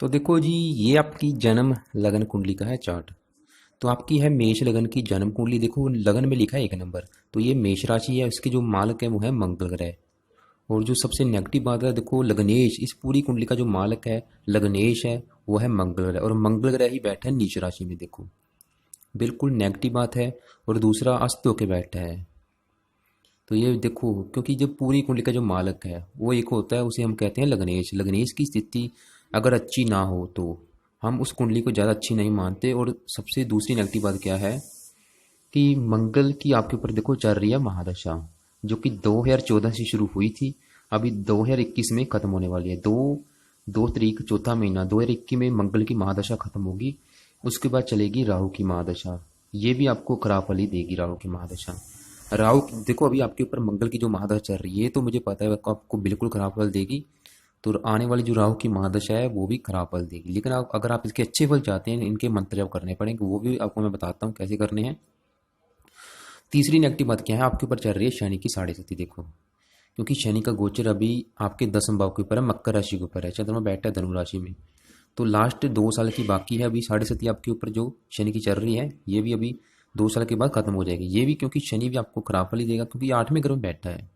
तो देखो जी, ये आपकी जन्म लगन कुंडली का है चार्ट। तो आपकी है मेष लगन की जन्म कुंडली। देखो लगन में लिखा है 1 नंबर, तो ये मेष राशि है। इसके जो मालक है वो है मंगल ग्रह। और जो सबसे नेगेटिव बात है, देखो लग्नेश, इस पूरी कुंडली का जो मालक है लग्नेश है वो है मंगल ग्रह, और मंगल ग्रह ही बैठा है नीच राशि में। देखो बिल्कुल नेगेटिव बात है। और दूसरा अस्त होके बैठा है। तो ये देखो, क्योंकि जब पूरी कुंडली का जो मालक है वो एक होता है, उसे हम कहते हैं लग्नेश। लग्नेश की स्थिति अगर अच्छी ना हो तो हम उस कुंडली को ज़्यादा अच्छी नहीं मानते। और सबसे दूसरी नेगेटिव बात क्या है कि मंगल की आपके ऊपर देखो चल रही है महादशा, जो कि 2014 से शुरू हुई थी, अभी 2021 में खत्म होने वाली है। 2 तारीख चौथा महीना 2021 में मंगल की महादशा खत्म होगी। उसके बाद चलेगी राहु की महादशा। ये भी आपको खराब फल ही देगी राहु की महादशा। राहु देखो, अभी आपके ऊपर मंगल की जो महादशा चल रही है तो मुझे पता है आपको बिल्कुल खराब फल देगी। तो आने वाली जो राहु की महादशा है वो भी खराब फल देगी। लेकिन आप अगर आप इसके अच्छे फल चाहते हैं, इनके मंत्र जप करने पड़ेंगे, वो भी आपको मैं बताता हूँ कैसे करने हैं। तीसरी नेगेटिव बात क्या है, आपके ऊपर चल रही है शनि की 6.5। देखो, क्योंकि शनि का गोचर अभी आपके 10वें भाव के ऊपर है, मकर राशि के ऊपर है, चंद्रमा बैठा है धनु राशि में। तो लास्ट 2 साल की बाकी है अभी 6.5 आपके ऊपर जो शनि की चल रही है, ये भी अभी 2 साल के बाद खत्म हो जाएगी। ये भी क्योंकि शनि भी आपको खराब फल ही देगा, क्योंकि 8वें घर में बैठा है।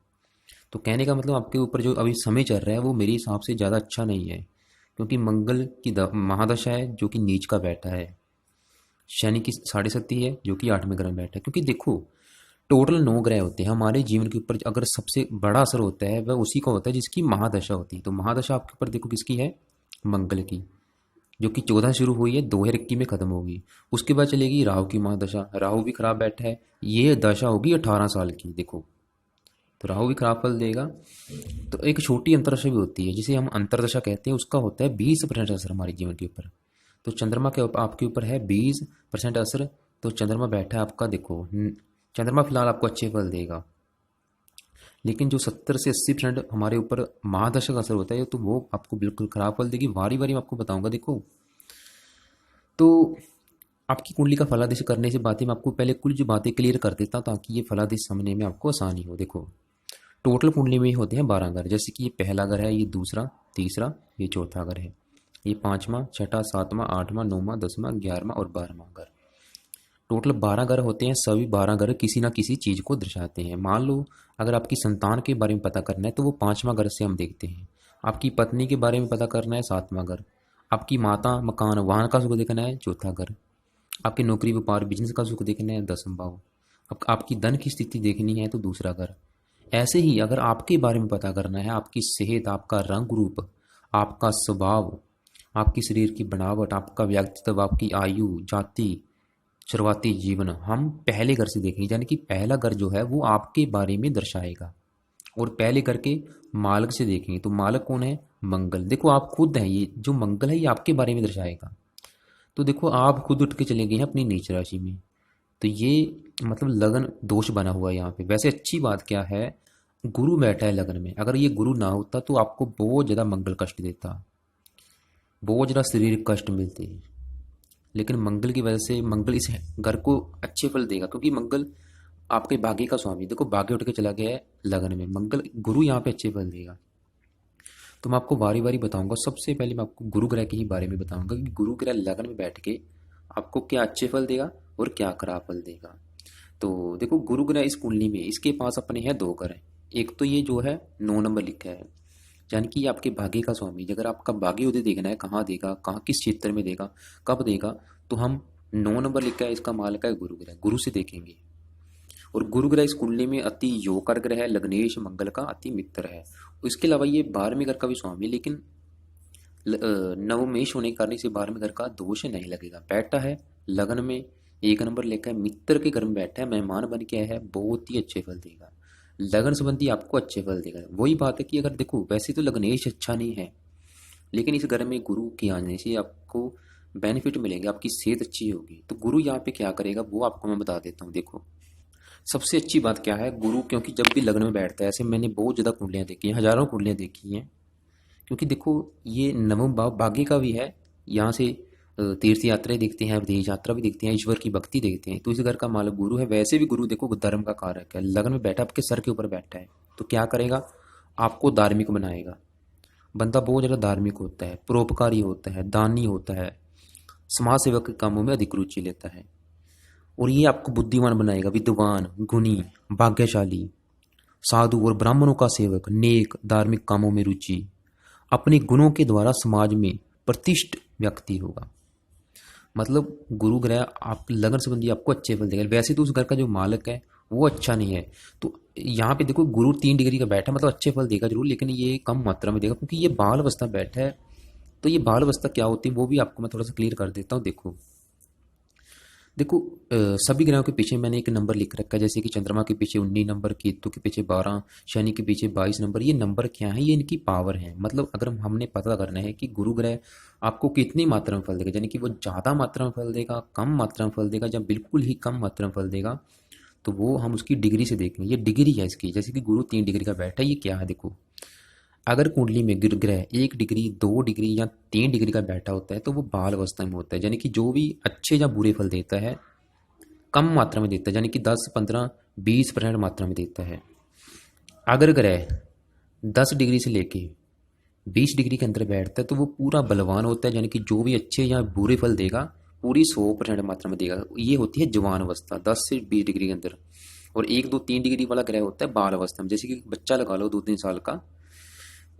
तो कहने का मतलब आपके ऊपर जो अभी समय चल रहा है वो मेरे हिसाब से ज़्यादा अच्छा नहीं है, क्योंकि मंगल की महादशा है जो कि नीच का बैठा है। शनि की 6.5 है जो कि 8वें घर में बैठा है। क्योंकि देखो टोटल 9 ग्रह होते हैं हमारे जीवन के ऊपर, अगर सबसे बड़ा असर होता है वह उसी का होता है जिसकी महादशा होती है। तो महादशा आपके ऊपर देखो किसकी है, मंगल की, जो कि 14 शुरू हुई है, 2021 में खत्म होगी। उसके बाद चलेगी राहु की महादशा। राहु भी खराब बैठा है, ये दशा होगी 18 साल की। देखो तो राहु भी खराब फल देगा। तो एक छोटी अंतरदशा भी होती है जिसे हम अंतरदशा कहते हैं, उसका होता है 20% असर हमारे जीवन के ऊपर। तो चंद्रमा के आपके ऊपर है 20% असर। तो चंद्रमा बैठा है आपका, देखो चंद्रमा फिलहाल आपको अच्छे फल देगा, लेकिन जो 70 से 80% हमारे ऊपर महादशा का असर होता है तो वो आपको बिल्कुल खराब फल देगी। बारी बारी मैं आपको बताऊंगा। देखो तो आपकी कुंडली का फलादेश करने से बातें मैं आपको पहले कुछ जो बातें क्लियर कर देता हूँ, ताकि ये फलादेश समझने में आपको आसानी हो। देखो टोटल कुंडली में होते हैं 12 घर, जैसे कि ये पहला घर है, ये दूसरा, तीसरा, ये चौथा घर है, ये 5वां, 6ठा, 7वां, 8वां, 9वां, 10वां, 11वां और 12वां घर। टोटल 12 घर होते हैं। सभी 12 घर किसी ना किसी चीज़ को दर्शाते हैं। मान लो अगर आपकी संतान के बारे में पता करना है तो वो 5वां घर से हम देखते हैं। आपकी पत्नी के बारे में पता करना है, 7वां घर। आपकी माता मकान वाहन का सुख देखना है, चौथा घर। आपके नौकरी व्यापार बिजनेस का सुख देखना है, 10वां भाव। अब आपकी धन की स्थिति देखनी है तो दूसरा घर। ऐसे ही अगर आपके बारे में पता करना है, आपकी सेहत, आपका रंग रूप, आपका स्वभाव, आपकी शरीर की बनावट, आपका व्यक्तित्व, आपकी आयु, जाति, शुरुआती जीवन, हम पहले घर से देखेंगे। यानी कि पहला घर जो है वो आपके बारे में दर्शाएगा। और पहले घर के मालक से देखेंगे तो मालक कौन है, मंगल। देखो आप खुद हैं, ये जो मंगल है ये आपके बारे में दर्शाएगा। तो देखो आप खुद उठ के चले गए हैं अपनी नीच राशि में। तो ये मतलब लगन दोष बना हुआ है यहाँ पे। वैसे अच्छी बात क्या है, गुरु बैठा है लगन में। अगर ये गुरु ना होता तो आपको बहुत ज़्यादा मंगल कष्ट देता, बहुत ज़्यादा शरीर कष्ट मिलते। लेकिन मंगल की वजह से मंगल इस घर को अच्छे फल देगा, क्योंकि मंगल आपके भाग्य का स्वामी। देखो भाग्य उठ के चला गया है लगन में, मंगल गुरु यहाँ पे अच्छे फल देगा। तो मैं आपको बारी बारी बताऊंगा। सबसे पहले मैं आपको गुरु ग्रह के ही बारे में बताऊंगा कि गुरु ग्रह लगन में बैठ के आपको क्या अच्छे फल देगा और क्या खराब फल देगा। तो देखो गुरु ग्रह इस कुंडली में इसके पास अपने हैं 2 घर हैं। एक तो ये जो है 9 नंबर लिखा है, यानी कि ये आपके भाग्य का स्वामी। अगर आपका भाग्य उदय देखना है, कहाँ देगा, कहाँ किस क्षेत्र में देगा, कब देगा, तो हम 9 नंबर लिखा है, इसका मालिक है गुरु ग्रह, गुरु से देखेंगे। और गुरु ग्रह इस कुंडली में अति योगकार ग्रह है, लग्नेश मंगल का अति मित्र है। इसके अलावा ये 12वें घर का भी स्वामी, लेकिन नवमेश होने के कारण इसे 12वें घर का दोष नहीं लगेगा। बैठा है लगन में, 1 नंबर लेकर है, मित्र के घर में बैठा है, मेहमान बन के आया है, बहुत ही अच्छे फल देगा। लगन संबंधी आपको अच्छे फल देगा। वही बात है कि अगर देखो वैसे तो लग्नेश अच्छा नहीं है, लेकिन इस घर में गुरु के आने से आपको बेनिफिट मिलेंगे, आपकी सेहत अच्छी होगी। तो गुरु यहाँ पे क्या करेगा वो आपको मैं बता देता हूँ। देखो सबसे अच्छी बात क्या है, गुरु क्योंकि जब भी लग्न में बैठता है, ऐसे मैंने बहुत ज़्यादा कुंडलियाँ देखी हैं, हजारों कुंडलियाँ देखी हैं। क्योंकि देखो ये नवम भाव भाग्य का भी है, यहाँ से तीर्थ यात्राएं देखते हैं, विदेश यात्रा भी देखते हैं, ईश्वर की भक्ति देखते हैं। तो इस घर का मालिक गुरु है। वैसे भी गुरु देखो धर्म का कारक है, लगन में बैठा आपके सर के ऊपर बैठा है, तो क्या करेगा, आपको धार्मिक बनाएगा। बंदा बहुत ज़्यादा धार्मिक होता है, परोपकारी होता है, दानी होता है, समाज सेवक के कामों में अधिक रुचि लेता है। और ये आपको बुद्धिमान बनाएगा, विद्वान, गुणी, भाग्यशाली, साधु और ब्राह्मणों का सेवक, नेक, धार्मिक कामों में रुचि, अपने गुणों के द्वारा समाज में प्रतिष्ठित व्यक्ति होगा। मतलब गुरु ग्रह आप लगन संबंधी आपको अच्छे फल देगा। वैसे तो उस घर का जो मालिक है वो अच्छा नहीं है, तो यहाँ पे देखो गुरु 3 डिग्री का बैठा, मतलब अच्छे फल देगा जरूर, लेकिन ये कम मात्रा में देगा क्योंकि ये बाल अवस्था बैठा है। तो ये बाल अवस्था क्या होती है वो भी आपको मैं थोड़ा सा क्लियर कर देता हूँ। देखो देखो सभी ग्रहों के पीछे मैंने एक नंबर लिख रखा है, जैसे कि चंद्रमा के पीछे 19 नंबर, केतु के पीछे 12, शनि के पीछे 22 नंबर। ये नंबर क्या है? ये इनकी पावर है। मतलब अगर हमने पता करना है कि गुरु ग्रह आपको कितनी मात्रा में फल देगा, यानी कि वो ज़्यादा मात्रा में फल देगा, कम मात्रा में फल देगा, या बिल्कुल ही कम मात्रा में फल देगा, तो वो हम उसकी डिग्री से देखेंगे। ये डिग्री है इसकी, जैसे कि गुरु 3 डिग्री का बैठा है। ये क्या है? देखो अगर कुंडली में ग्रह 1 डिग्री, 2 डिग्री या 3 डिग्री का बैठा होता है तो वो बाल अवस्था में होता है, यानी कि जो भी अच्छे या बुरे फल देता है कम मात्रा में देता है, यानी कि 10, 15, 20% मात्रा में देता है। अगर ग्रह 10 डिग्री से लेके 20 डिग्री के अंदर बैठता है तो वो पूरा बलवान होता है, यानी कि जो भी अच्छे या बुरे फल देगा पूरी 100% मात्रा में देगा। ये होती है जवान अवस्था 10 से 20 डिग्री के अंदर। और 1, 2, 3 डिग्री वाला ग्रह होता है बाल अवस्था में, जैसे कि बच्चा लगा लो 2, 3 साल का।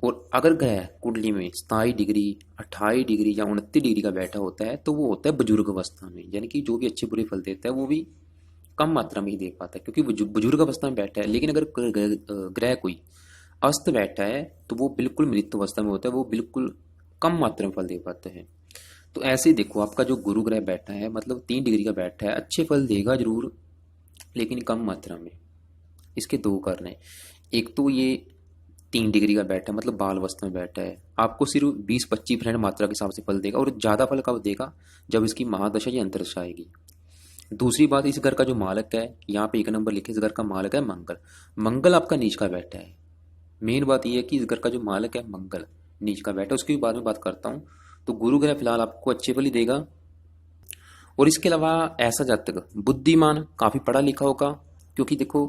और अगर ग्रह कुंडली में 27 डिग्री, 28 डिग्री या 29 डिग्री का बैठा होता है तो वो होता है बुजुर्ग अवस्था में, यानी कि जो भी अच्छे बुरे फल देता है वो भी कम मात्रा में ही दे पाता है क्योंकि वो बुजुर्ग अवस्था में बैठा है। लेकिन अगर ग्रह कोई अस्त बैठा है तो वो बिल्कुल मृत अवस्था में होता है, वो बिल्कुल कम मात्रा में फल दे पाता है। तो ऐसे ही देखो आपका जो गुरु ग्रह बैठा है, मतलब 3 डिग्री का बैठा है, अच्छे फल देगा जरूर लेकिन कम मात्रा में। इसके दो कारण हैं। एक तो ये 3 डिग्री का बैठा है, मतलब बाल अवस्था में बैठा है, आपको सिर्फ 20-25% मात्रा के हिसाब से फल देगा, और ज़्यादा फल कब देगा? जब इसकी महादशा या अंतरदशा आएगी। दूसरी बात, इस घर का जो मालक है, यहाँ पे 1 नंबर लिखे, इस घर का मालक है मंगल। मंगल आपका नीच का बैठा है। मेन बात यह है कि इस घर का जो मालक है मंगल नीच का बैठा है, उसकी भी बाद में बात करता हूँ। तो गुरु ग्रह फिलहाल आपको अच्छे फल ही देगा। और इसके अलावा ऐसा जातक बुद्धिमान, काफी पढ़ा लिखा होगा, क्योंकि देखो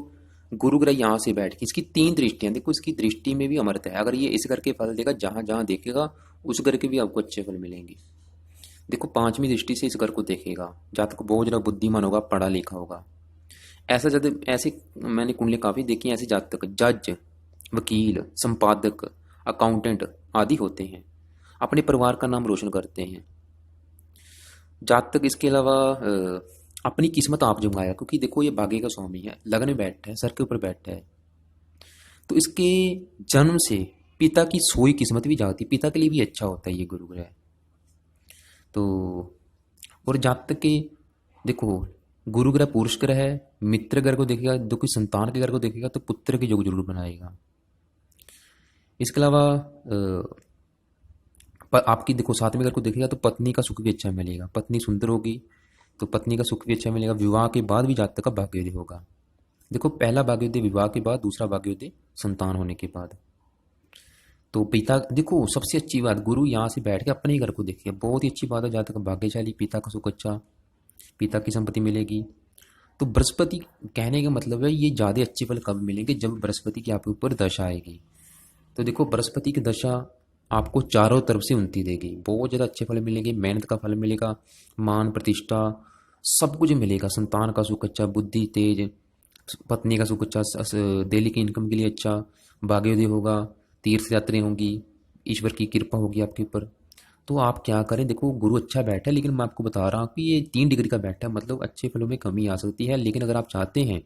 गुरु ग्रह यहाँ से बैठ के इसकी 3 दृष्टियां, देखो इसकी दृष्टि में भी अमरता है। अगर ये इस घर के फल देगा, जहां जहां देखेगा उस घर के भी आपको अच्छे फल मिलेंगे। देखो 5वीं दृष्टि से इस घर को देखेगा, जातक बहुत ज्यादा बुद्धिमान होगा, पढ़ा लिखा होगा। ऐसा ज्यादा ऐसे मैंने कुंडली काफी देखी हैं, ऐसे जातक जज, वकील, संपादक, अकाउंटेंट आदि होते हैं, अपने परिवार का नाम रोशन करते हैं। जातक इसके अलावा अपनी किस्मत आप जमाया, क्योंकि देखो ये भाग्य का स्वामी है, लगन में बैठा है, सर के ऊपर बैठा है, तो इसके जन्म से पिता की सोई किस्मत भी जाती, पिता के लिए भी अच्छा होता है ये गुरु ग्रह। तो और जातक के देखो गुरु ग्रह पुरुष ग्रह है, मित्र ग्रह को देखेगा, जो कोई संतान के घर को देखेगा तो पुत्र के योग जरूर बनाएगा। इसके अलावा आपकी देखो 7वें घर को देखेगा तो पत्नी का सुख भी अच्छा मिलेगा, पत्नी सुंदर होगी तो पत्नी का सुख भी अच्छा मिलेगा। विवाह के बाद भी जातक का भाग्योदय होगा। देखो पहला भाग्योदय विवाह के बाद, दूसरा भाग्योदय संतान होने के बाद। तो पिता देखो सबसे अच्छी बात, गुरु यहाँ से बैठ के अपने ही घर को देखिए, बहुत ही अच्छी बात है। जातक भाग्यशाली, पिता का सुख अच्छा, पिता की संपत्ति मिलेगी। तो बृहस्पति कहने का मतलब है ये ज़्यादा अच्छे फल कब मिलेंगे? जब बृहस्पति की आपके ऊपर दशा आएगी। तो देखो बृहस्पति की दशा आपको चारों तरफ से उन्नति देगी, बहुत ज़्यादा अच्छे फल मिलेंगे, मेहनत का फल मिलेगा, मान प्रतिष्ठा सब कुछ मिलेगा, संतान का सुख अच्छा, बुद्धि तेज, पत्नी का सुख अच्छा, डेली की इनकम के लिए अच्छा, भाग्योदय होगा, तीर्थ यात्राएं होंगी, ईश्वर की कृपा होगी आपके ऊपर। तो आप क्या करें, देखो गुरु अच्छा बैठा है, लेकिन मैं आपको बता रहा हूँ कि ये 3 डिग्री का बैठा है, मतलब अच्छे फलों में कमी आ सकती है। लेकिन अगर आप चाहते हैं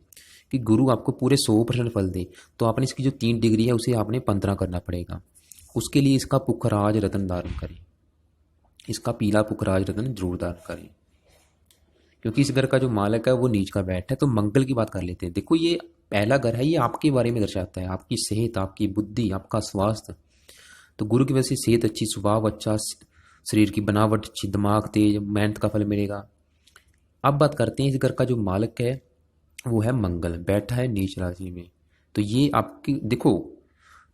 कि गुरु आपको पूरे 100% फल दे तो आपने इसकी जो 3 डिग्री है उसे आपने 15 करना पड़ेगा। उसके लिए इसका पुखराज रत्न धारण करें, इसका पीला पुखराज रत्न जरूर धारण करें, क्योंकि इस घर का जो मालक है वो नीच का बैठा है। तो मंगल की बात कर लेते हैं। देखो ये पहला घर है, ये आपके बारे में दर्शाता है, आपकी सेहत, आपकी बुद्धि, आपका स्वास्थ्य। तो गुरु की वजह से सेहत अच्छी, स्वभाव अच्छा, शरीर की बनावट अच्छी, दिमाग तेज, मेहनत का फल मिलेगा। अब बात करते हैं इस घर का जो मालक है वो है मंगल, बैठा है नीच राशि में। तो ये आपकी देखो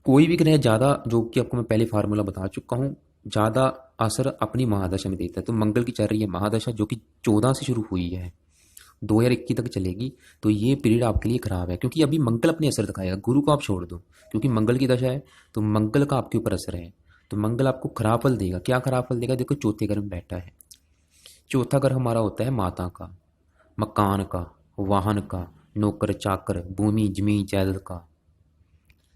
कोई भी ग्रह ज़्यादा, जो कि आपको मैं पहले फार्मूला बता चुका हूँ, ज़्यादा असर अपनी महादशा में देता है। तो मंगल की चल रही है महादशा, जो कि 14 से शुरू हुई है, 2021 तक चलेगी। तो ये पीरियड आपके लिए खराब है, क्योंकि अभी मंगल अपने असर दिखाएगा। गुरु को आप छोड़ दो, क्योंकि मंगल की दशा है तो मंगल का आपके ऊपर असर है। तो मंगल आपको खराब फल देगा। क्या खराब फल देगा? देखो चौथे घर में बैठा है। चौथा घर हमारा होता है माता का, मकान का, वाहन का, नौकर चाकर, भूमि जमीन जायदाद का,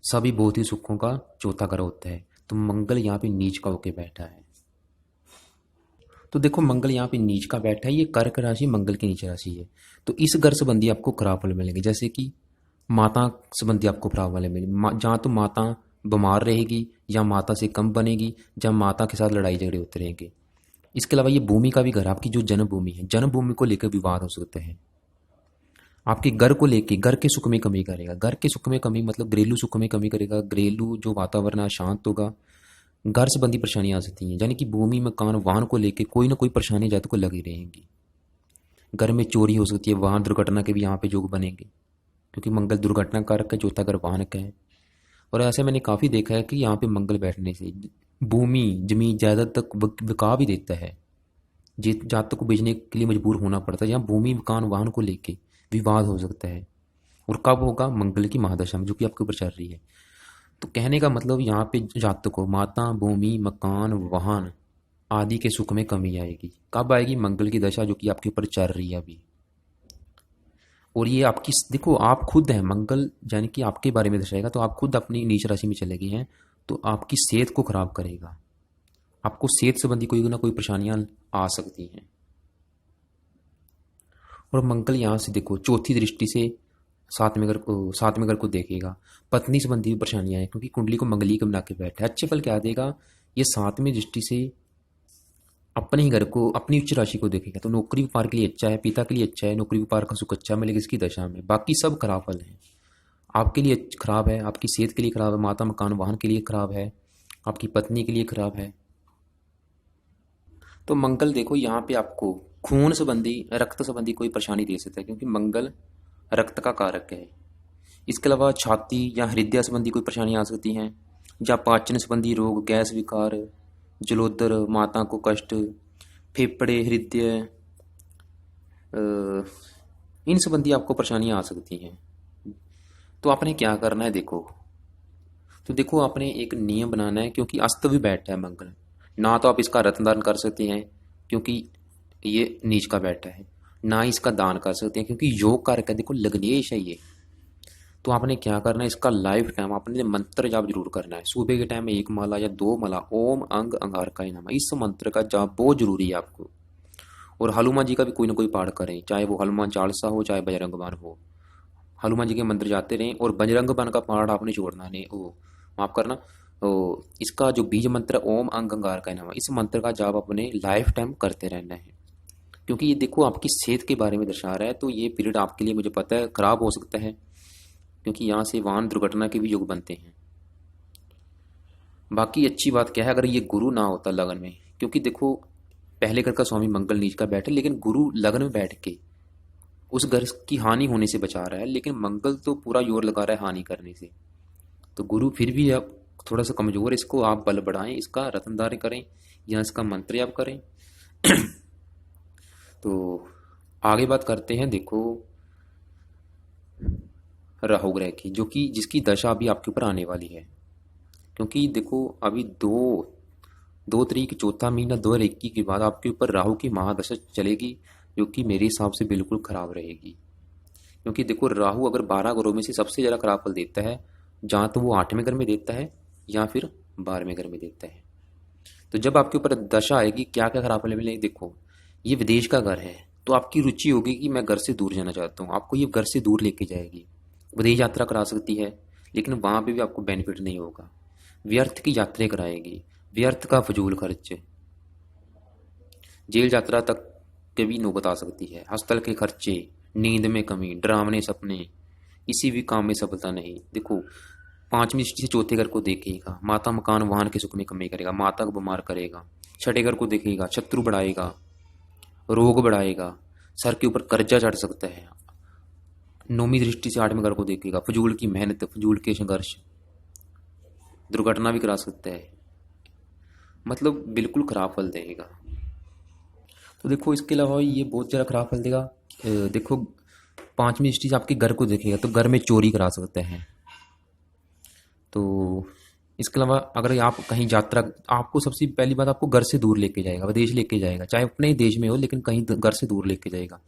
सभी भौतिक सुखों का चौथा घर होता है। तो मंगल यहाँ पे नीच का होके बैठा है। तो देखो मंगल यहाँ पे नीच का बैठा है, ये कर्क राशि मंगल की नीच राशि है। तो इस घर संबंधी आपको खराब फल मिलेंगे, जैसे कि माता संबंधी आपको खराब वाले मिलेंगे। जहाँ तो माता बीमार रहेगी, या माता से कम बनेगी, जहाँ माता के साथ लड़ाई झगड़े होते रहेंगे। इसके अलावा ये भूमि का भी घर, आपकी जो जन्मभूमि है, जन्मभूमि को लेकर विवाद हो सकते हैं। आपके घर को लेके, घर के सुख में कमी करेगा। घर के सुख में कमी मतलब घरेलू सुख में कमी करेगा। घरेलू जो वातावरण है शांत होगा। घर संबंधी परेशानियां आ सकती हैं, यानी कि भूमि मकान वाहन को लेके कोई ना कोई परेशानी जातक को लगी रहेंगी। घर में चोरी हो सकती है, वाहन दुर्घटना के भी यहाँ पे योग बनेंगे, क्योंकि मंगल दुर्घटना कारक है, चौथा घर वाहन का है। और ऐसे मैंने काफ़ी देखा है कि यहाँ पे मंगल बैठने से भूमि जमीन जायदाद तक बिका भी देता है। जातक को बेचने के लिए मजबूर होना पड़ता है। यहाँ भूमि मकान वाहन को लेके विवाद हो सकता है। और कब होगा? मंगल की महादशा में, जो कि आपके ऊपर चल रही है। तो कहने का मतलब यहाँ पे जातक को माता भूमि मकान वाहन आदि के सुख में कमी आएगी। कब आएगी? मंगल की दशा जो कि आपके ऊपर चल रही है अभी। और ये आपकी देखो, आप खुद हैं मंगल, यानी कि आपके बारे में दर्शाएगा। तो आप खुद अपनी नीच राशि में चले गए हैं, तो आपकी सेहत को खराब करेगा। आपको सेहत संबंधी कोई ना कोई परेशानियां आ सकती हैं। और मंगल यहाँ से देखो चौथी दृष्टि से सातवें घर को देखेगा। पत्नी संबंधी भी परेशानियां हैं, क्योंकि कुंडली को मंगलीक बना के बैठा है। अच्छे फल क्या देगा? ये सातवीं दृष्टि से अपने ही घर को, अपनी उच्च राशि को देखेगा। तो नौकरी व्यापार के लिए अच्छा है, पिता के लिए अच्छा है, नौकरी व्यापार का सुख अच्छा मिलेगा इसकी दशा में। बाकी सब खराब फल हैं। आपके लिए खराब है, आपकी सेहत के लिए खराब है, माता मकान वाहन के लिए खराब है, आपकी पत्नी के लिए खराब है। तो मंगल देखो यहाँ पे आपको खून संबंधी, रक्त संबंधी कोई परेशानी दे सकता है, क्योंकि मंगल रक्त का कारक है। इसके अलावा छाती या हृदय संबंधी कोई परेशानी आ सकती हैं, या पाचन संबंधी रोग, गैस विकार, जलोदर, माता को कष्ट, फेफड़े, हृदय, इन संबंधी आपको परेशानियां आ सकती हैं। तो आपने क्या करना है? देखो आपने एक नियम बनाना है, क्योंकि अस्त भी बैठा है मंगल। ना तो आप इसका रत्न दान कर सकते हैं, क्योंकि ये नीच का बैठा है, ना इसका दान कर सकते हैं, क्योंकि योग कारक है। देखो लग्नेश है ये। तो आपने क्या करना है? इसका लाइफ टाइम आपने मंत्र जाप जरूर करना है। सुबह के टाइम में 1 माला या 2 माला ओम अंग अंगारकाय नमः, इस मंत्र का जाप बहुत जरूरी है आपको। और हनुमान जी का भी कोई ना कोई पाठ करें, चाहे वो हनुमान चालीसा हो, चाहे बजरंग बाण हो। हनुमान जी के मंत्र जाते रहें। और बजरंग बाण का पाठ आपने छोड़ना नहीं, ओ माफ करना, इसका जो बीज मंत्र ओम अंग अंगारकाय नमः, इस मंत्र का जाप अपने लाइफ टाइम करते रहना है। क्योंकि ये देखो आपकी सेहत के बारे में दर्शा रहा है। तो ये पीरियड आपके लिए, मुझे पता है, खराब हो सकता है, क्योंकि यहाँ से वाहन दुर्घटना के भी योग बनते हैं। बाकी अच्छी बात क्या है, अगर ये गुरु ना होता लगन में, क्योंकि देखो पहले घर का स्वामी मंगल नीच का बैठे, लेकिन गुरु लगन में बैठ के उस घर की हानि होने से बचा रहा है, लेकिन मंगल तो पूरा जोर लगा रहा है हानि करने से। तो गुरु फिर भी अब थोड़ा सा कमजोर है, इसको आप बल बढ़ाएं, इसका रत्नदान करें या इसका मंत्र जाप करें। तो आगे बात करते हैं, देखो राहु ग्रह की, जो कि जिसकी दशा अभी आपके ऊपर आने वाली है। क्योंकि देखो अभी दो तारीख चौथा महीना 2021 के बाद आपके ऊपर राहु की महादशा चलेगी, जो कि मेरे हिसाब से बिल्कुल खराब रहेगी। क्योंकि देखो राहु अगर 12 घरों में से सबसे ज़्यादा खराब फल देता है, जहाँ तो वो 8वें घर में देता है या फिर 12वें घर में देता है। तो जब आपके ऊपर दशा आएगी, क्या क्या खराब फल मिलेंगे? देखो ये विदेश का घर है, तो आपकी रुचि होगी कि मैं घर से दूर जाना चाहता हूँ, आपको ये घर से दूर लेके जाएगी। विदेश यात्रा करा सकती है, लेकिन वहाँ पे भी आपको बेनिफिट नहीं होगा। व्यर्थ की यात्रा कराएगी, व्यर्थ का फजूल खर्च, जेल यात्रा तक के भी नौबत आ सकती है। हस्पताल के खर्चे, नींद में कमी, डरावने सपने, किसी भी काम में सफलता नहीं। देखो 5वीं दृष्टि से चौथे घर को देखेगा, माता मकान वाहन के सुख में कमी करेगा, माता को बीमार करेगा। 6ठे घर को देखेगा, शत्रु बढ़ाएगा, रोग बढ़ाएगा, सर के ऊपर कर्जा चढ़ सकता है। 9वीं दृष्टि से 8वें घर को देखेगा, फजूल की मेहनत, फजूल के संघर्ष, दुर्घटना भी करा सकता है। मतलब बिल्कुल खराब फल देगा। तो देखो इसके अलावा ये बहुत ज़्यादा खराब फल देगा। देखो 5वीं दृष्टि से आपके घर को देखेगा, तो घर में चोरी करा सकते हैं। तो इसके अलावा अगर आप कहीं यात्रा, आपको सबसे पहली बात आपको घर से दूर लेके जाएगा, विदेश लेके जाएगा, चाहे अपने ही देश में हो लेकिन कहीं घर से दूर लेके जाएगा।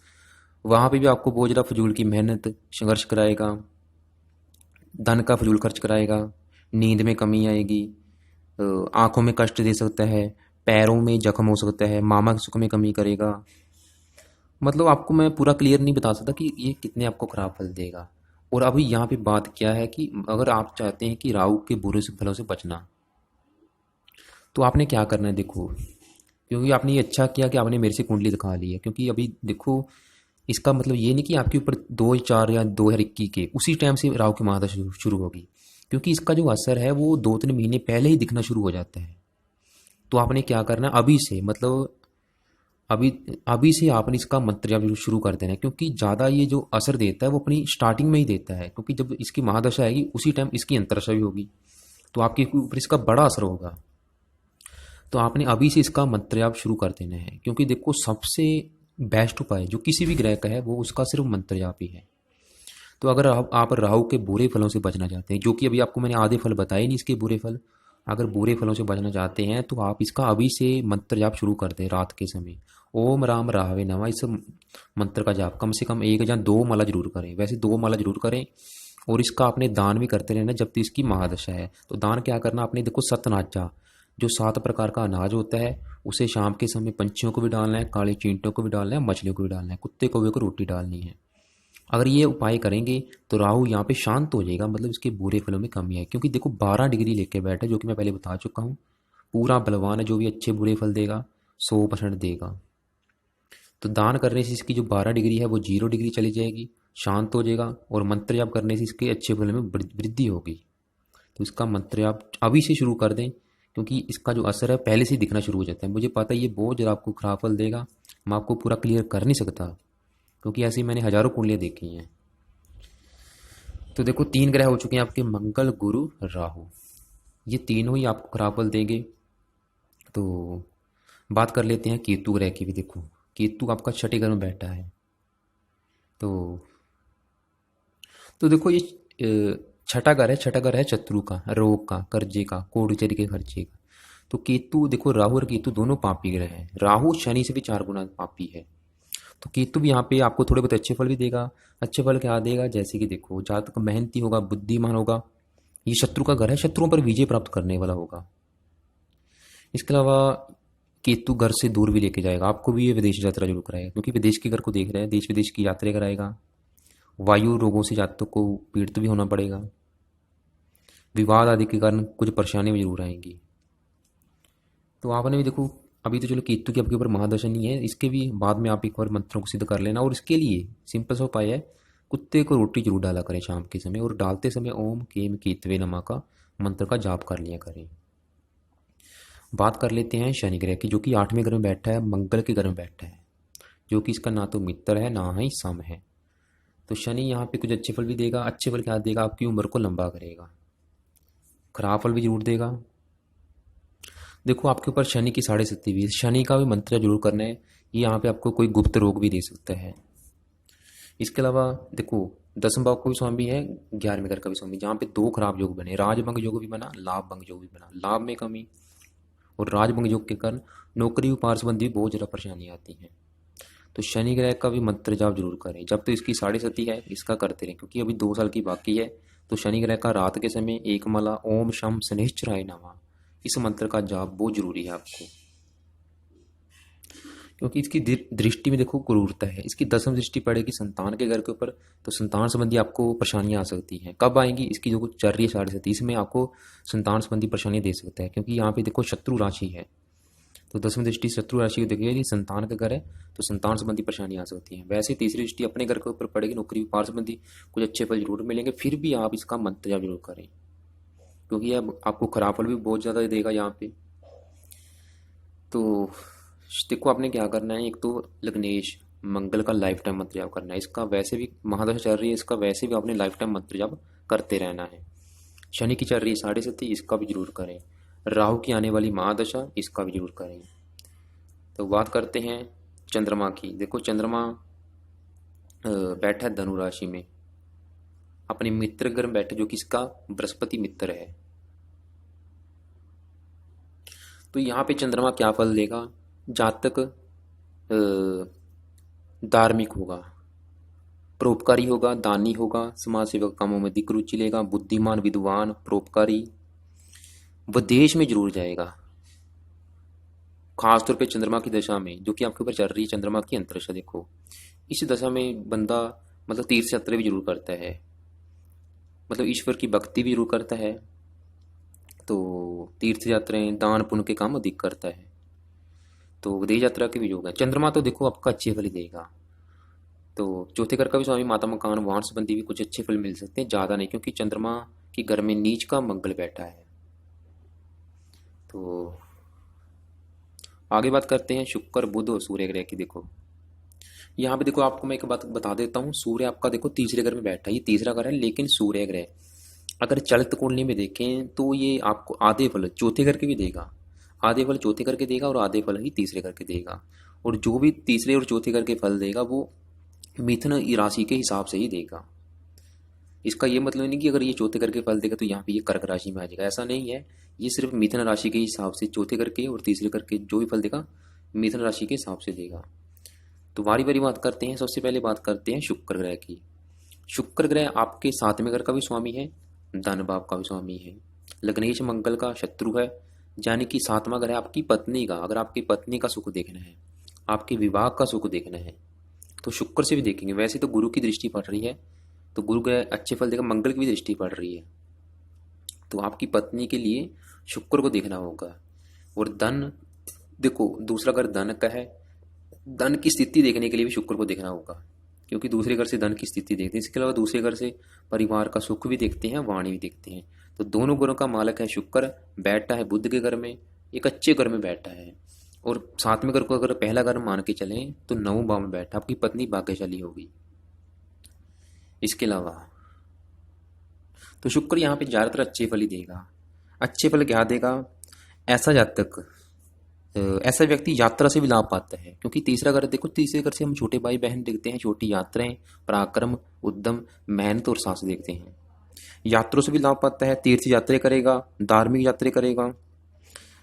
वहाँ पे भी आपको बहुत ज़्यादा फजूल की मेहनत, संघर्ष कराएगा, धन का फजूल खर्च कराएगा, नींद में कमी आएगी, आंखों में कष्ट दे सकता है, पैरों में जख्म हो सकता है, मामा सुख में कमी करेगा। मतलब आपको मैं पूरा क्लियर नहीं बता सकता कि ये कितने आपको खराब फल देगा। और अभी यहाँ पे बात क्या है कि अगर आप चाहते हैं कि राहु के बुरे से फलों से बचना, तो आपने क्या करना है देखो। क्योंकि आपने ये अच्छा किया कि आपने मेरे से कुंडली दिखा ली है, क्योंकि अभी देखो इसका मतलब ये नहीं कि आपके ऊपर 2-4 या 2021 के उसी टाइम से राहु की महादशा शुरू होगी, क्योंकि इसका जो असर है वो 2-3 महीने पहले ही दिखना शुरू हो जाता है। तो आपने क्या करना है अभी से, मतलब अभी अभी से आपने इसका मंत्र जाप शुरू कर देना है, क्योंकि ज़्यादा ये जो असर देता है वो अपनी स्टार्टिंग में ही देता है, क्योंकि जब इसकी महादशा आएगी उसी टाइम इसकी अंतरदशा भी होगी, तो आपके ऊपर इसका बड़ा असर होगा। तो आपने अभी से इसका मंत्र जाप शुरू कर देना है, क्योंकि देखो सबसे बेस्ट उपाय जो किसी भी ग्रह का है वो उसका सिर्फ मंत्र जाप ही है। तो अगर आप राहु के बुरे फलों से बचना चाहते हैं, जो कि अभी आपको मैंने आधे फल बताए नहीं इसके बुरे फल, अगर बुरे फलों से बचना चाहते हैं तो आप इसका अभी से मंत्र जाप शुरू कर दें रात के समय। ओम राम राहवे नमः, इस मंत्र का जाप कम से कम 1 या 2 माला जरूर करें, वैसे 2 माला जरूर करें। और इसका आपने दान भी करते रहना जब तक इसकी महादशा है। तो दान क्या करना आपने, देखो सतनाजा जो 7 प्रकार का अनाज होता है उसे शाम के समय पंछियों को भी डालना है, काले चींटों को भी डालना है, मछलियों को भी डालना है, कुत्ते कौवे को रोटी डालनी है। अगर ये उपाय करेंगे तो राहु यहाँ पे शांत हो जाएगा, मतलब इसके बुरे फलों में कमी है। क्योंकि देखो 12 डिग्री लेके बैठा है, जो कि मैं पहले बता चुका हूँ, पूरा बलवान है, जो भी अच्छे बुरे फल देगा 100% देगा। तो दान करने से इसकी जो 12 डिग्री है वो 0 डिग्री चली जाएगी, शांत हो जाएगा, और मंत्र जाप करने से इसके अच्छे फल में वृद्धि होगी। तो इसका मंत्र जाप अभी से शुरू कर दें, क्योंकि इसका जो असर है पहले से दिखना शुरू हो जाता है। मुझे पता है ये बहुत ज़्यादा आपको खराब फल देगा, मैं आपको पूरा क्लियर कर नहीं सकता, क्योंकि ऐसी मैंने हज़ारों कुंडलियाँ देखी हैं। तो देखो 3 ग्रह हो चुके हैं आपके, मंगल गुरु राहु, ये तीनों ही आपको खराब फल देंगे। तो बात कर लेते हैं केतु ग्रह की भी। देखो केतु आपका 6ठे घर में बैठा है। तो देखो ये 6ठा घर है, 6ठा घर है शत्रु का, रोग का, कर्जे का, कोर्ट कचहरी के खर्चे का। तो केतु देखो, राहु और केतु दोनों पापी ग्रह हैं, राहु शनि से भी 4 गुना पापी है। तो केतु भी यहाँ पे आपको थोड़े बहुत अच्छे फल भी देगा। अच्छे फल क्या देगा, जैसे कि देखो जातक मेहनती होगा, बुद्धिमान होगा, ये शत्रु का घर है, शत्रुओं पर विजय प्राप्त करने वाला होगा। इसके अलावा केतु घर से दूर भी लेके जाएगा, आपको भी ये विदेश यात्रा जरूर कराएगा, क्योंकि विदेश के घर को देख रहे हैं, देश विदेश की यात्रा कराएगा। वायु रोगों से जातकों को पीड़ित भी होना पड़ेगा, विवाद आदि के कारण कुछ परेशानी भी जरूर आएंगी। तो आपने भी देखो, अभी तो चलो केतु की आपके ऊपर महादशा नहीं है, इसके भी बाद में आप एक बार मंत्रों को सिद्ध कर लेना। और इसके लिए सिंपल सा उपाय है, कुत्ते को रोटी जरूर डाला करें शाम के समय, और डालते समय ओम केम केतवे नमः का मंत्र का जाप कर लिया करें। बात कर लेते हैं शनि ग्रह की, जो कि 8वें घर में बैठा है, मंगल के घर में बैठा है, जो कि इसका ना तो मित्र है ना ही सम है। तो शनि यहाँ पे कुछ अच्छे फल भी देगा। अच्छे फल क्या देगा, आपकी उम्र को लंबा करेगा। खराब फल भी जरूर देगा। देखो आपके ऊपर शनि की 7.5 भी, शनि का भी मंत्र जरूर करना है, ये यहाँ पे आपको कोई गुप्त रोग भी दे सकता है। इसके अलावा देखो 10वें भाव का भी स्वामी है, 11वें घर का भी स्वामी, जहाँ पे 2 खराब योग बने, राजभंग योग भी बना, लाभ भंग योग भी बना। लाभ में कमी और राजभंग योग के कारण नौकरी व्यापार संबंधी बहुत ज़्यादा परेशानी आती है। तो शनि ग्रह का भी मंत्र जाप जरूर करें, जब तो इसकी 7.5 है इसका करते रहें, क्योंकि अभी 2 साल की बाकी है। तो शनि ग्रह का रात के समय 1 माला ओम शम शनिश्चराय नमः, इस मंत्र का जाप बहुत जरूरी है आपको, क्योंकि इसकी दृष्टि में देखो क्रूरता है, इसकी 10वीं दृष्टि पड़ेगी संतान के घर के ऊपर। तो संतान संबंधी आपको परेशानियां आ सकती हैं। कब आएंगी, इसकी जो चल रही है 7.5 में आपको संतान संबंधी परेशानियां दे सकता है, क्योंकि यहाँ पे देखो शत्रु राशि है। तो 10वीं दृष्टि शत्रु राशि को देखिए, ये संतान का घर है, तो संतान संबंधी परेशानी आ सकती है। वैसे तीसरी दृष्टि अपने घर के ऊपर पड़ेगी, नौकरी व्यापार संबंधी कुछ अच्छे फल जरूर मिलेंगे, फिर भी आप इसका मंत्र जाप जरूर करें, क्योंकि अब आपको खराब फल भी बहुत ज़्यादा देगा यहाँ पे। तो देखो आपने क्या करना है, एक तो लग्नेश मंगल का लाइफ टाइम मंत्र जाप करना है, इसका वैसे भी महादशा चल रही है, इसका वैसे भी आपने लाइफ टाइम मंत्र जाप करते रहना है। शनि की चल रही है 7.5, इसका भी जरूर करें। राहु की आने वाली महादशा, इसका भी जरूर करें। तो बात करते हैं चंद्रमा की। देखो चंद्रमा बैठा है धनु राशि में, अपने मित्र घर में बैठे, जो कि इसका बृहस्पति मित्र है। तो यहाँ पे चंद्रमा क्या फल देगा? जातक धार्मिक होगा, परोपकारी होगा, दानी होगा, समाज सेवक कामों में अधिक रुचि लेगा, बुद्धिमान, विद्वान, परोपकारी, विदेश में जरूर जाएगा। खासतौर पे चंद्रमा की दशा में जो कि आपके ऊपर चल रही है, चंद्रमा की अंतर्दशा देखो, इस दशा में बंदा मतलब तीर्थ यात्रा भी जरूर करता है, मतलब ईश्वर की भक्ति भी जरूर करता है। तो तीर्थ यात्राएं, दान पुण्य के काम अधिक करता है। तो विदेश यात्रा के भी योग है। चंद्रमा तो देखो आपका अच्छे फल ही देगा। तो चौथे घर का भी स्वामी माता मकान वाहन संबंधी भी कुछ अच्छे फल मिल सकते हैं, ज़्यादा नहीं, क्योंकि चंद्रमा के घर में नीच का मंगल बैठा है। तो आगे बात करते हैं शुक्र, बुध और सूर्य ग्रह की। देखो यहाँ पे देखो आपको मैं एक बात बता देता हूँ, सूर्य आपका देखो तीसरे घर में बैठा है, ये तीसरा घर है, लेकिन सूर्य ग्रह अगर चलित कुंडली में देखें तो ये आपको आधे फल चौथे घर के भी देगा, आधे फल चौथे घर के देगा और आधे फल ही तीसरे घर के देगा। और जो भी तीसरे और चौथे घर के फल देगा वो मिथुन राशि के हिसाब से ही देगा। इसका ये मतलब नहीं कि अगर ये चौथे घर के फल देगा तो यहाँ पे ये कर्क राशि में आ जाएगा, ऐसा नहीं है। ये सिर्फ मिथुन राशि के हिसाब से चौथे घर के और तीसरे घर के जो भी फल देगा मिथुन राशि के हिसाब से देगा। तो बारी बारी बात करते हैं। सबसे पहले बात करते हैं शुक्र ग्रह की। शुक्र ग्रह आपके सातवें घर का भी स्वामी है, धन भाव का भी स्वामी है, लग्नेश मंगल का शत्रु है, यानी कि सातवां घर है आपकी पत्नी का। अगर आपकी पत्नी का सुख देखना है, आपके विवाह का सुख देखना है तो शुक्र से भी देखेंगे। वैसे तो गुरु की दृष्टि पड़ रही है तो गुरु ग्रह अच्छे फल देगा, मंगल की भी दृष्टि पड़ रही है, तो आपकी पत्नी के लिए शुक्र को देखना होगा। और धन देखो, दूसरा घर धन का है, धन की स्थिति देखने के लिए भी शुक्र को देखना होगा, क्योंकि दूसरे घर से धन की स्थिति देखते हैं। इसके अलावा दूसरे घर से परिवार का सुख भी देखते हैं, वाणी भी देखते हैं। तो दोनों घरों का मालक है शुक्र, बैठा है बुध के घर में, एक अच्छे घर में बैठा है। और सातवें घर को अगर पहला घर मान के चलें तो नौवें भाव में बैठा, आपकी पत्नी भाग्यशाली होगी। इसके अलावा तो शुक्र यहाँ पे ज्यादातर अच्छे फल ही देगा। अच्छे फल क्या देगा? ऐसा जातक, ऐसा व्यक्ति यात्रा से भी लाभ पाता है, क्योंकि तीसरा घर देखो, तीसरे घर से हम छोटे भाई बहन देखते हैं, छोटी यात्राएं, पराक्रम, उद्यम, मेहनत और साहस देखते हैं। यात्रों से भी लाभ पाता है, तीर्थ यात्रा करेगा, धार्मिक यात्रा करेगा,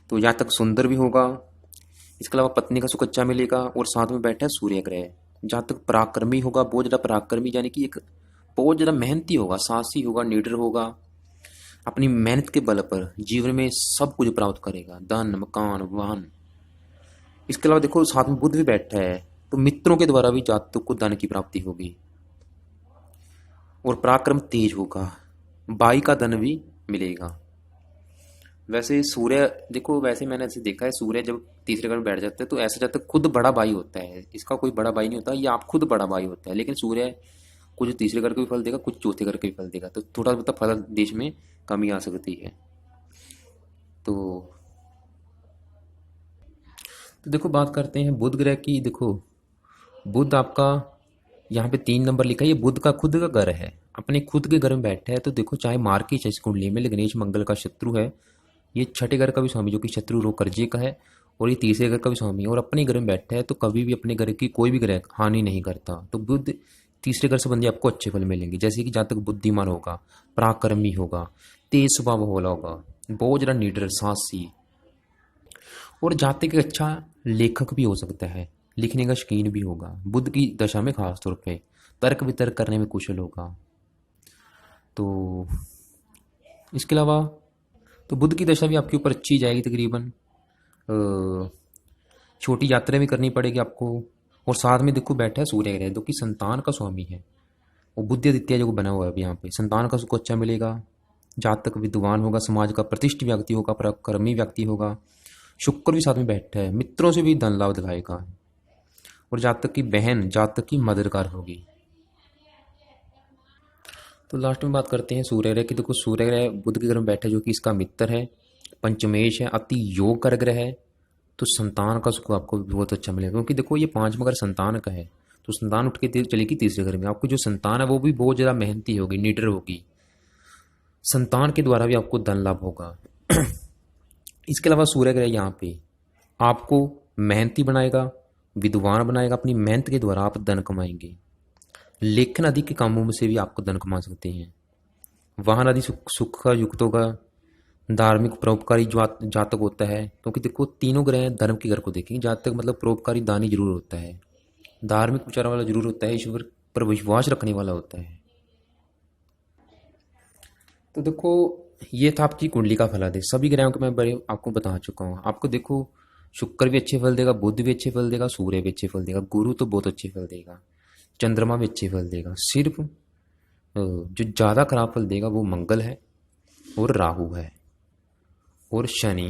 तो जातक सुंदर भी होगा। इसके अलावा पत्नी का सुख अच्छा मिलेगा। और साथ में बैठा है सूर्य ग्रह, जातक पराक्रमी होगा, बहुत ज्यादा पराक्रमी, यानी कि एक बहुत ज्यादा मेहनती होगा, साहसी होगा, निडर होगा, अपनी मेहनत के बल पर जीवन में सब कुछ प्राप्त करेगा, धन, मकान, वाहन। इसके अलावा देखो साथ में बुध भी बैठा है, तो मित्रों के द्वारा भी जातक को धन की प्राप्ति होगी और पराक्रम तेज होगा, बाई का धन भी मिलेगा। वैसे सूर्य देखो, वैसे मैंने ऐसे देखा है, सूर्य जब तीसरे घर में बैठ जाता है तो ऐसा जाता है खुद बड़ा भाई होता है, इसका कोई बड़ा भाई नहीं होता, ये आप खुद बड़ा भाई होता है। लेकिन सूर्य कुछ तीसरे घर का भी फल देगा, कुछ चौथे घर का भी फल देगा, तो थोड़ा बहुत फल देश में कमी आ सकती है। तो देखो बात करते हैं बुध ग्रह की। देखो बुध आपका यहाँ पे 3 नंबर लिखा है, ये बुध का खुद का घर है, अपने खुद के घर में बैठा है। तो देखो चाहे मार्की इस कुंडली में लग्नेश मंगल का शत्रु है, ये छठे घर का भी स्वामी जो कि शत्रु रोग कर्जे का है, और ये तीसरे घर का भी स्वामी है और अपने घर में बैठा है, तो कभी भी अपने घर की कोई भी ग्रह हानि नहीं करता। तो बुध तीसरे घर संबंधी आपको अच्छे फल मिलेंगे, जैसे कि जातक बुद्धिमान होगा, पराक्रमी होगा, तेज स्वभाव वाला होगा, बहुत ज़्यादा निडर, साहसी, और जातक एक अच्छा लेखक भी हो सकता है, लिखने का शौकीन भी होगा। बुध की दशा में खास तौर पे तर्क वितर्क करने में कुशल होगा। तो इसके अलावा तो बुध की दशा भी आपके ऊपर अच्छी जाएगी तकरीबन। छोटी यात्रा भी करनी पड़ेगी आपको। और साथ में देखो बैठा है सूर्य ग्रह जो कि संतान का स्वामी है, वो बुद्धिआदित्य जो बना हुआ है अभी यहाँ पे, संतान का सुख अच्छा मिलेगा। जातक विद्वान होगा, समाज का प्रतिष्ठित व्यक्ति होगा, पराक्रमी व्यक्ति होगा। शुक्र भी साथ में बैठा है, मित्रों से भी धन लाभ दिखाएगा। और जातक की बहन जातक की मददगार होगी। तो लास्ट में बात करते हैं सूर्य ग्रह की। देखो सूर्य ग्रह बुध के घर में बैठा है जो कि इसका मित्र है, पंचमेश है, अति योग कर ग्रह है। तो संतान का सुख आपको बहुत अच्छा मिलेगा, क्योंकि देखो ये 5वां घर संतान का है, तो संतान उठ के चलेगी तीसरे घर में। आपको जो संतान है वो भी बहुत ज़्यादा मेहनती होगी, निडर होगी, संतान के द्वारा भी आपको धन लाभ होगा। इसके अलावा सूर्य ग्रह यहाँ पे आपको मेहनती बनाएगा, विद्वान बनाएगा, अपनी मेहनत के द्वारा आप धन कमाएंगे। लेखन आदि के कामों में से भी आपको धन कमा सकते हैं। वाहन आदि सुख का युक्त होगा, धार्मिक परोपकारी जातक होता है, क्योंकि देखो तीनों ग्रह धर्म के घर को देखेंगे। जातक मतलब परोपकारी दानी जरूर होता है, धार्मिक विचार वाला जरूर होता है, ईश्वर पर विश्वास रखने वाला होता है। तो देखो ये था आपकी कुंडली का फलादेश। सभी ग्रहों के मैं बड़े आपको बता चुका हूँ। आपको देखो शुक्र भी अच्छे फल देगा, बुध भी अच्छे फल देगा, सूर्य भी अच्छे फल देगा, गुरु तो बहुत अच्छे फल देगा, चंद्रमा भी अच्छे फल देगा। सिर्फ जो ज़्यादा खराब फल देगा वो मंगल है और राहु है और शनि।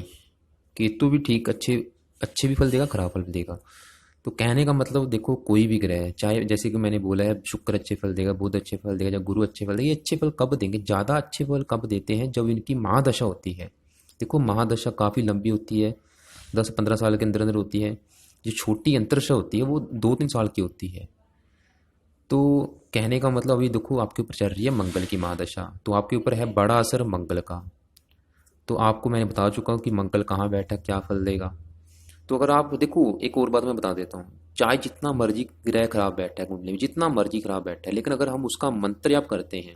केतु भी ठीक अच्छे अच्छे भी फल देगा, खराब फल भी देगा। तो कहने का मतलब देखो कोई भी ग्रह है, चाहे जैसे कि मैंने बोला है शुक्र अच्छे फल देगा, बुध अच्छे फल देगा या गुरु अच्छे फल देगा, ये अच्छे फल कब देंगे? ज़्यादा अच्छे फल कब देते हैं? जब इनकी महादशा होती है। देखो महादशा काफ़ी लंबी होती है, 10-15 साल के अंदर अंदर होती है। जो छोटी अंतरदशा होती है वो 2-3 साल की होती है। तो कहने का मतलब अभी देखो आपके ऊपर चल रही है मंगल की महादशा, तो आपके ऊपर है बड़ा असर मंगल का। तो आपको मैंने बता चुका हूँ कि मंगल कहाँ बैठा क्या फल देगा। तो अगर आप देखो एक और बात मैं बता देता हूँ, चाहे जितना मर्जी ग्रह खराब बैठा है कुंडली में, जितना मर्जी खराब बैठा है, लेकिन अगर हम उसका मंत्र जाप करते हैं,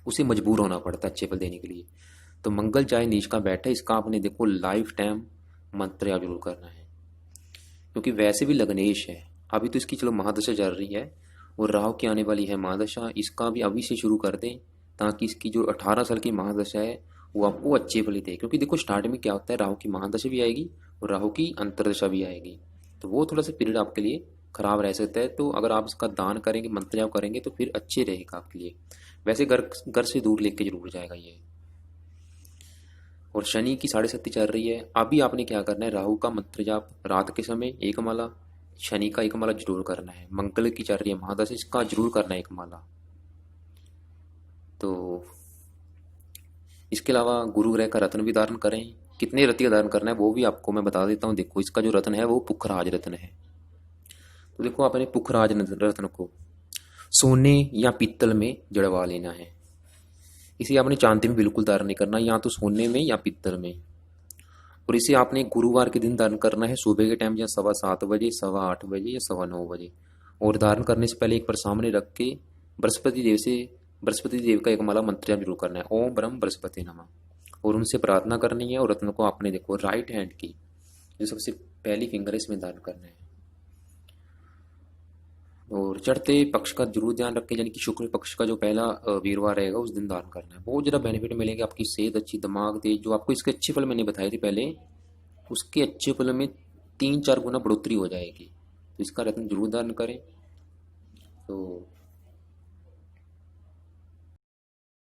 उसे मजबूर होना पड़ता है अच्छे फल देने के लिए। तो मंगल चाहे नीच का बैठा है, इसका आपने देखो लाइफ टाइम मंत्र जाप जरूर करना है, क्योंकि वैसे भी लग्नेश है। अभी तो इसकी चलो महादशा चल रही है और राहु की आने वाली है महादशा, इसका भी अभी से शुरू कर दें ताकि इसकी जो 18 साल की महादशा है वो आपको अच्छे फल दे। क्योंकि देखो स्टार्ट में क्या होता है, राहु की महादशा भी आएगी और राहु की अंतर्दशा भी आएगी, तो वो थोड़ा सा पीरियड आपके लिए खराब रह सकता है। तो अगर आप इसका दान करेंगे, मंत्र जाप करेंगे तो फिर अच्छे रहेगा आपके लिए। वैसे घर घर से दूर लेके जरूर जाएगा ये। और शनि की 7.5 चल रही है, अभी आपने क्या करना है, राहु का मंत्र जाप रात के समय एक माला, शनि का एक माला जरूर करना है। मंगल की चल रही है महादशा, इसका जरूर करना है एक माला। तो इसके अलावा गुरु ग्रह का रत्न भी धारण करें। कितने रत्न का धारण करना है वो भी आपको मैं बता देता हूँ। देखो इसका जो रत्न है वो पुखराज रत्न है। तो देखो आपने पुखराज रत्न को सोने या पीतल में जड़वा लेना है। इसे आपने चांदी में बिल्कुल धारण नहीं करना, या तो सोने में या पीतल में। और इसे आपने गुरुवार के दिन धारण करना है, सुबह के टाइम या 7:15 बजे, 8:15 बजे या 9:15 बजे। और धारण करने से पहले एक बार सामने रख के बृहस्पति देव का एक माला मंत्र जाप जरूर करना है, ओम ब्रह्म बृहस्पति नमः। और उनसे प्रार्थना करनी है और रत्न को आपने देखो राइट हैंड की जो सबसे पहली फिंगर है इसमें धारण करना है। और चढ़ते पक्ष का जरूर ध्यान रखें, यानी कि शुक्ल पक्ष का जो पहला वीरवार रहेगा उस दिन दान करना है। बहुत ज़्यादा बेनिफिट मिलेंगे, आपकी सेहत अच्छी, दिमाग तेज। जो आपको इसके अच्छे फल मैंने बताए थे पहले, उसके अच्छे फल में 3-4 गुना बढ़ोतरी हो जाएगी। तो इसका रत्न जरूर दान करें। तो